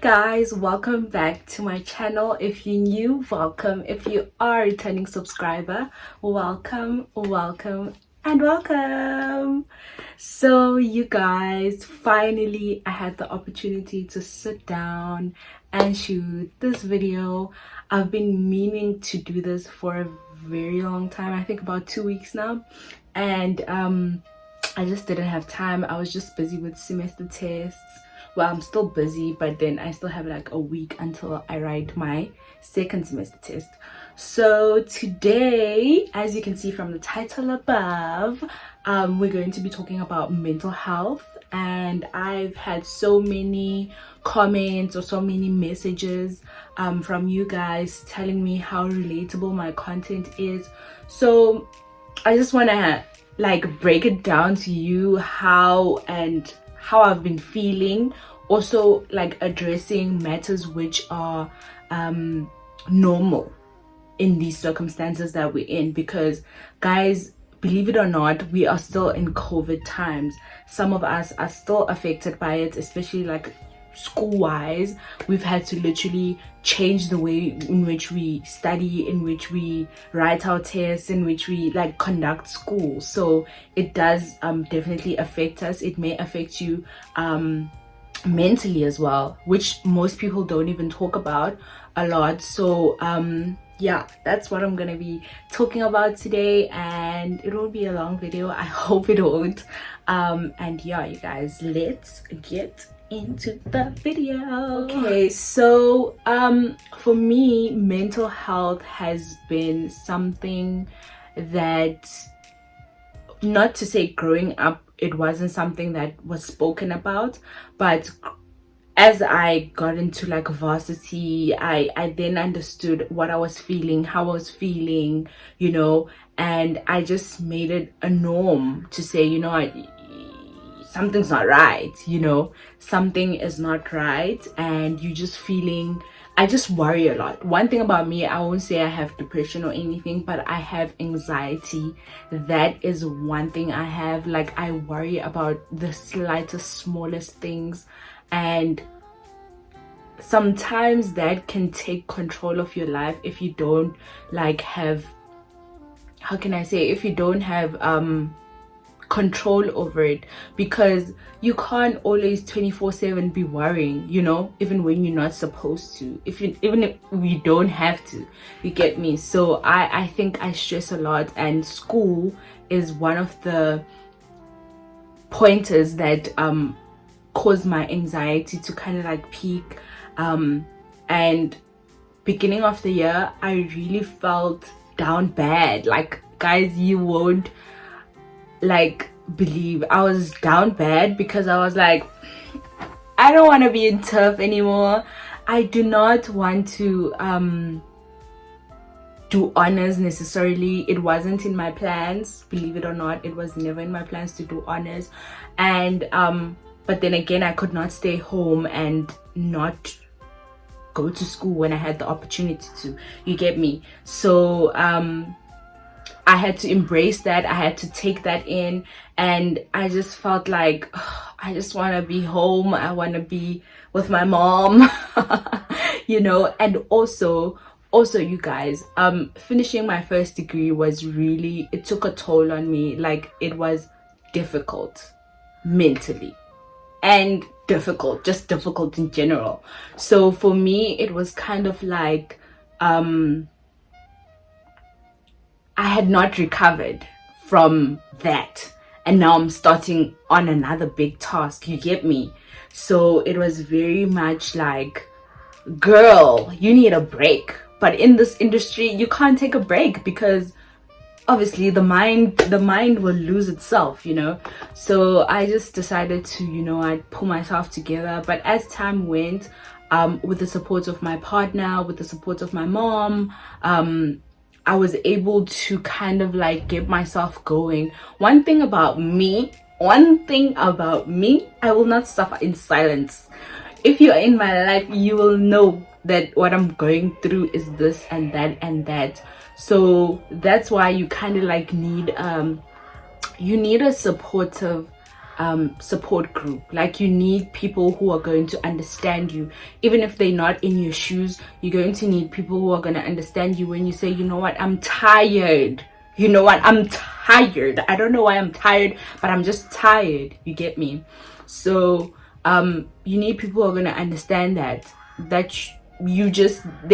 Guys, welcome back to my channel. If you're new, welcome. If you are a returning subscriber, welcome, and welcome. So you guys, finally I had the opportunity to sit down and shoot this video. I've been meaning to do this for a very long time, I think about 2 weeks now, and I just didn't have time. I was just busy with semester tests. Well, I'm still busy, but then I still have like a week until I write my second semester test. So today, as you can see from the title above, we're going to be talking about mental health. And I've had so many comments or so many messages from you guys telling me how relatable my content is. So I just want to like break it down to you how I've been feeling, also like addressing matters which are normal in these circumstances that we're in, because guys, believe it or not, we are still in COVID times. Some of us are still affected by it, especially like school-wise. We've had to literally change the way in which we study, in which we write our tests, in which we like conduct school. So it does definitely affect us. It may affect you mentally as well, which most people don't even talk about a lot. So yeah, that's what I'm gonna be talking about today, and it will be a long video. I hope it won't. And yeah, you guys, let's get into the video. Okay, so for me, mental health has been something that, not to say growing up it wasn't something that was spoken about, but as I got into like varsity, I then understood what I was feeling, how I was feeling, you know, and I just made it a norm to say, you know, something's not right, you know, something is not right, and you just feeling, I just worry a lot. One thing about me, I won't say I have depression or anything, but I have anxiety. That is one thing I have. Like, I worry about the slightest, smallest things, and sometimes that can take control of your life if you don't like have, how can I say, if you don't have control over it, because you can't always 24/7 be worrying, you know, even when you're not supposed to, even if we don't have to, you get me? So I think I stress a lot, and school is one of the pointers that cause my anxiety to kind of like peak. And beginning of the year, I really felt down bad. Like, guys, you won't like believe, I was down bad because I was like, I don't want to be in turf anymore. I do not want to do honors necessarily. It wasn't in my plans, believe it or not. It was never in my plans to do honors. And but then again, I could not stay home and not go to school when I had the opportunity to, you get me? So I had to embrace that. I had to take that in, and I just felt like, I just want to be home. I want to be with my mom, you know. And also you guys, finishing my first degree was really, it took a toll on me. Like, it was difficult mentally, and just difficult in general. So for me, it was kind of like I had not recovered from that, and now I'm starting on another big task, you get me? So it was very much like, girl, you need a break. But in this industry, you can't take a break, because obviously the mind will lose itself, you know. So I just decided to, you know, I'd pull myself together. But as time went, with the support of my partner, with the support of my mom, I was able to kind of like get myself going. One thing about me, I will not suffer in silence. If you're in my life, you will know that what I'm going through is this and that and that. So that's why you kind of like need you need a supportive support group. Like, you need people who are going to understand you, even if they're not in your shoes. You're going to need people who are going to understand you when you say, you know what, I'm tired. You know what, I'm tired. I don't know why I'm tired, but I'm just tired. You get me? So you need people who are going to understand that they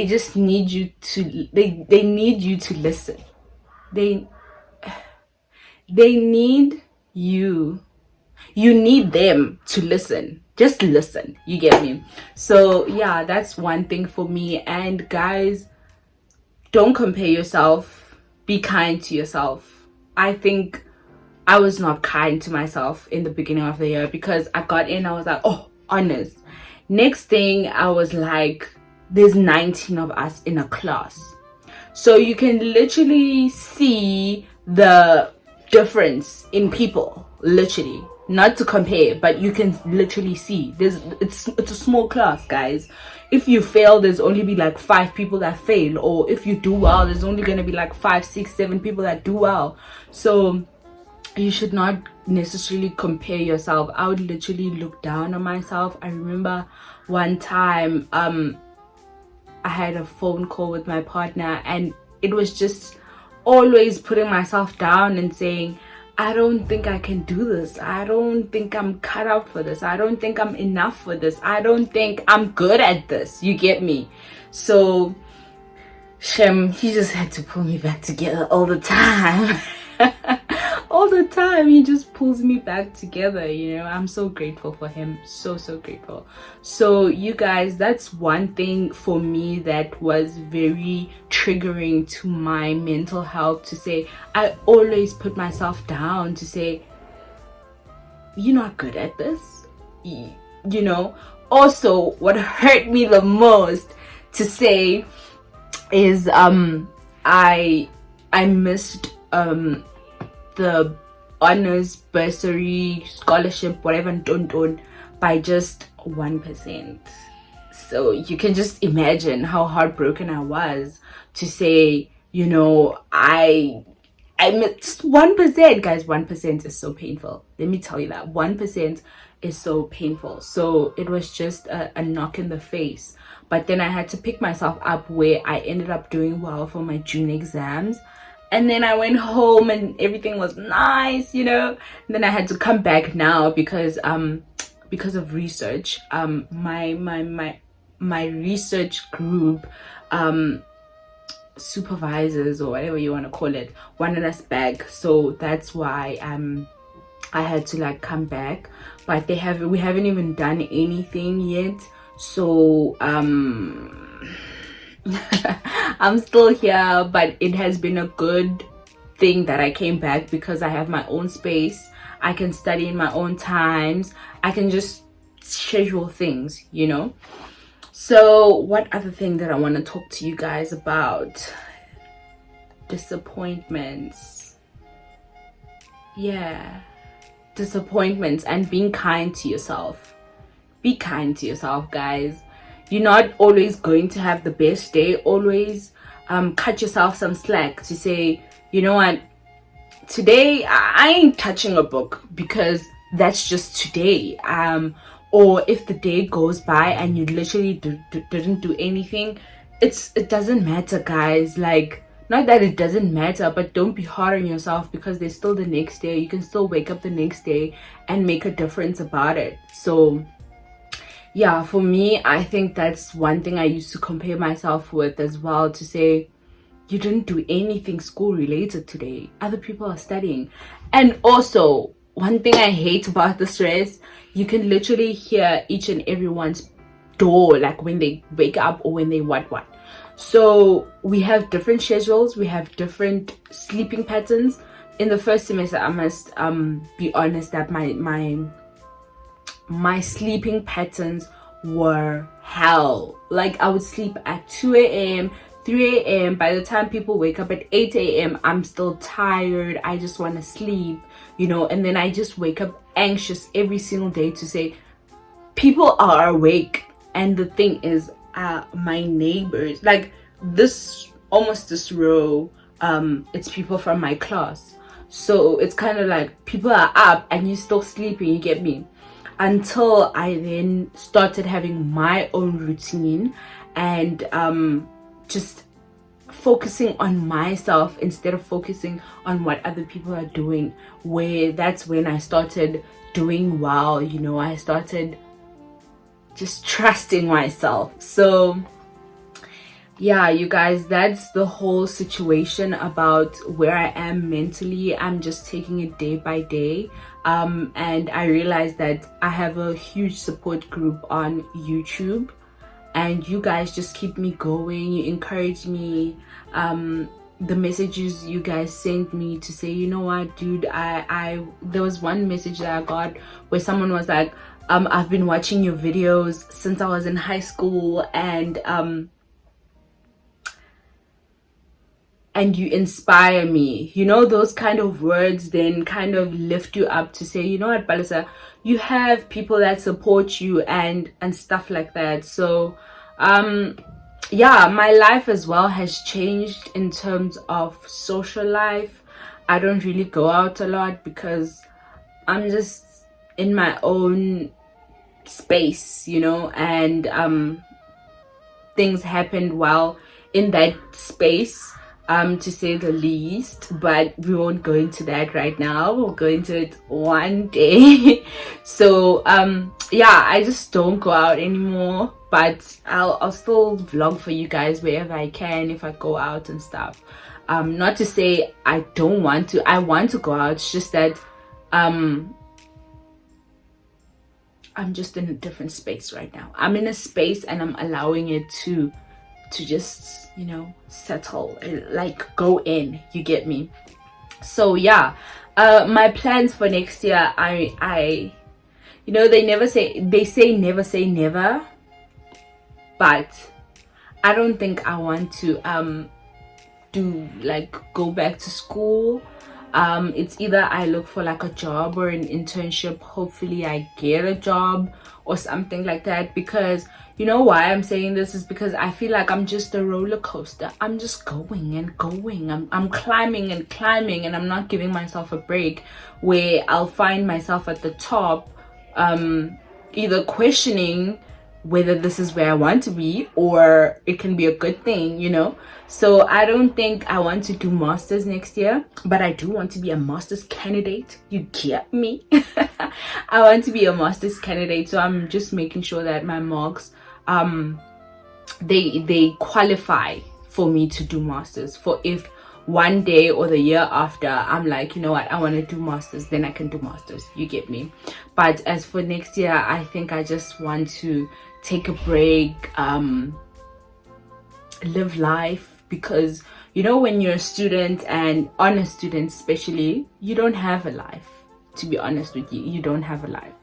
just need you to, they need you to listen. They need you need them to listen. Just listen. You get me? So yeah, that's one thing for me. And guys, don't compare yourself. Be kind to yourself. I think I was not kind to myself in the beginning of the year, because I got in, I was like, oh, honors. Next thing, I was like, there's 19 of us in a class. So you can literally see the difference in people, literally. Not to compare, but you can literally see it's a small class, guys. If you fail, there's only be like 5 people that fail, or if you do well, there's only going to be like 5, 6, 7 people that do well. So you should not necessarily compare yourself. I would literally look down on myself. I remember one time I had a phone call with my partner, and it was just always putting myself down and saying, I don't think I can do this. I don't think I'm cut out for this. I don't think I'm enough for this. I don't think I'm good at this. You get me? So Shem, he just had to pull me back together all the time. All the time, he just pulls me back together. I'm so grateful for him. So grateful. So you guys, that's one thing for me that was very triggering to my mental health, to say, I always put myself down, to say, you're not good at this. Also, what hurt me the most to say is I missed the honors, bursary, scholarship, whatever, don't by just 1%. So you can just imagine how heartbroken I was to say, I missed 1%. Guys, 1% is so painful. Let me tell you that 1% is so painful. So it was just a knock in the face. But then I had to pick myself up, where I ended up doing well for my June exams. And then I went home and everything was nice, And then I had to come back now because of research. My research group supervisors, or whatever you want to call it, wanted us back. So that's why I had to come back. But we haven't even done anything yet. So I'm still here, but it has been a good thing that I came back, because I have my own space. I can study in my own times. I can just schedule things, So what other thing that I want to talk to you guys about? Disappointments. Yeah. Disappointments, and being kind to yourself. Be kind to yourself, guys. You're not always going to have the best day. Always cut yourself some slack to say, you know what, today I ain't touching a book, because that's just today. Or if the day goes by and you literally didn't do anything, it doesn't matter, guys. Not that it doesn't matter, but don't be hard on yourself, because there's still the next day. You can still wake up the next day and make a difference about it. So yeah, for me, I think that's one thing I used to compare myself with as well, to say, you didn't do anything school related today. Other people are studying. And also, one thing I hate about the stress, you can literally hear each and everyone's door, when they wake up or when they what. So we have different schedules. We have different sleeping patterns. In the first semester, I must be honest that my sleeping patterns were hell. I would sleep at 2 a.m., 3 a.m. By the time people wake up at 8 a.m., I'm still tired. I just want to sleep, and then I just wake up anxious every single day to say, people are awake. And the thing is, my neighbors, this row, it's people from my class. So it's kind of like people are up and you're still sleeping, you get me? Until I then started having my own routine and just focusing on myself instead of focusing on what other people are doing, where that's when I started doing well, you know. I started just trusting myself. So yeah, you guys, that's the whole situation about where I am mentally. I'm just taking it day by day. And I realized that I have a huge support group on YouTube, and you guys just keep me going. You encourage me. The messages you guys sent me to say, you know what, dude, I there was one message that I got where someone was like, I've been watching your videos since I was in high school, and you inspire me. You know, those kind of words then kind of lift you up to say, you know what, Palesa, you have people that support you and stuff like that. So yeah, my life as well has changed in terms of social life. I don't really go out a lot because I'm just in my own space, you know, and things happened while in that space, to say the least. But we won't go into that right now. We'll go into it one day. So yeah, I just don't go out anymore, but I'll still vlog for you guys wherever I can if I go out and stuff. Not to say I don't want to. I want to go out. It's just that I'm just in a different space right now. I'm in a space and I'm allowing it to just, you know, settle, like go in, you get me? So yeah, my plans for next year, I you know, they say never say never, but I don't think I want to do like go back to school. It's either I look for like a job or an internship. Hopefully I get a job or something like that, because you know why I'm saying this is because I feel like I'm just a roller coaster. I'm just going and going. I'm climbing and climbing, and I'm not giving myself a break where I'll find myself at the top, either questioning whether this is where I want to be or it can be a good thing, you know. So I don't think I want to do masters next year, but I do want to be a master's candidate, you get me? I want to be a master's candidate, so I'm just making sure that my marks they qualify for me to do masters. For if one day or the year after I'm like, you know what, I want to do masters, then I can do masters, you get me? But as for next year, I think I just want to take a break, live life, because you know, when you're a student, and honest students especially, you don't have a life. To be honest with you, you don't have a life.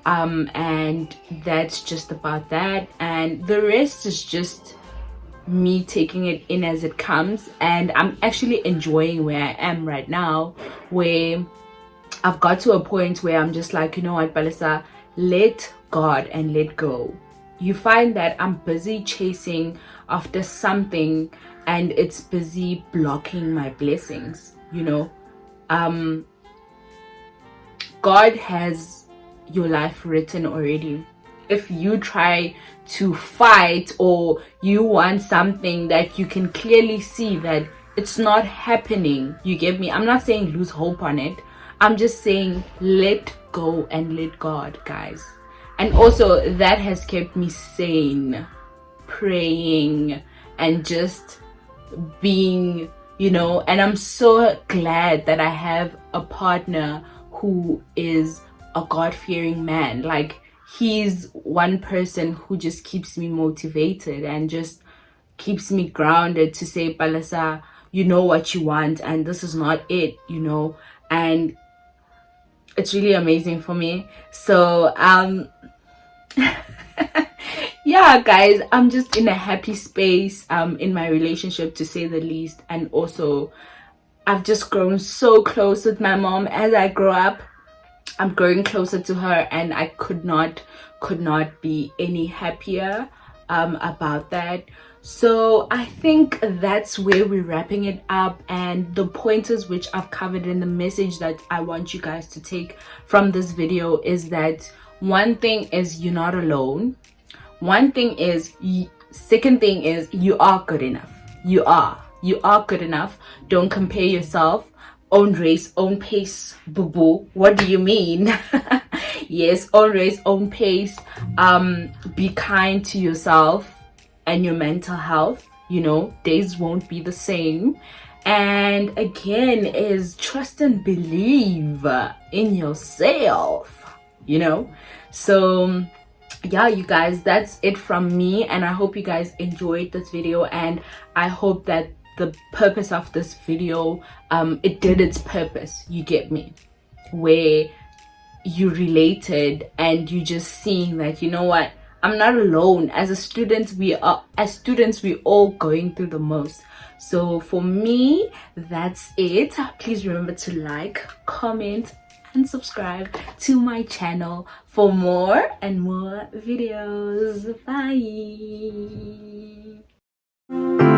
And that's just about that, and the rest is just me taking it in as it comes. And I'm actually enjoying where I am right now, where I've got to a point where I'm just like, you know what, Palesa, let God and let go. You find that I'm busy chasing after something and it's busy blocking my blessings, you know. God has your life written already. If you try to fight, or you want something that you can clearly see that it's not happening, you get me? I'm not saying lose hope on it. I'm just saying let go and let God, guys. And also that has kept me sane, praying and just being, you know. And I'm so glad that I have a partner who is a God-fearing man. Like, he's one person who just keeps me motivated and just keeps me grounded to say, Palesa, you know what you want and this is not it, you know. And it's really amazing for me. So yeah, guys, I'm just in a happy space in my relationship, to say the least. And also I've just grown so close with my mom. As I grow up, I'm growing closer to her, and I could not be any happier about that. So I think that's where we're wrapping it up, and the pointers which I've covered in the message that I want you guys to take from this video is that one thing is you're not alone. One thing is, second thing is you are good enough. You are good enough. Don't compare yourself. Own race, own pace. Boo boo. What do you mean? Yes, own race, own pace. Be kind to yourself and your mental health. You know, days won't be the same. And again, is trust and believe in yourself. You know, so yeah, you guys, that's it from me, and I hope you guys enjoyed this video, and I hope that the purpose of this video, it did its purpose, you get me, where you related and you just seeing that, you know what, I'm not alone. As students we all going through the most. So for me, that's it. Please remember to like, comment, and subscribe to my channel for more and more videos. Bye.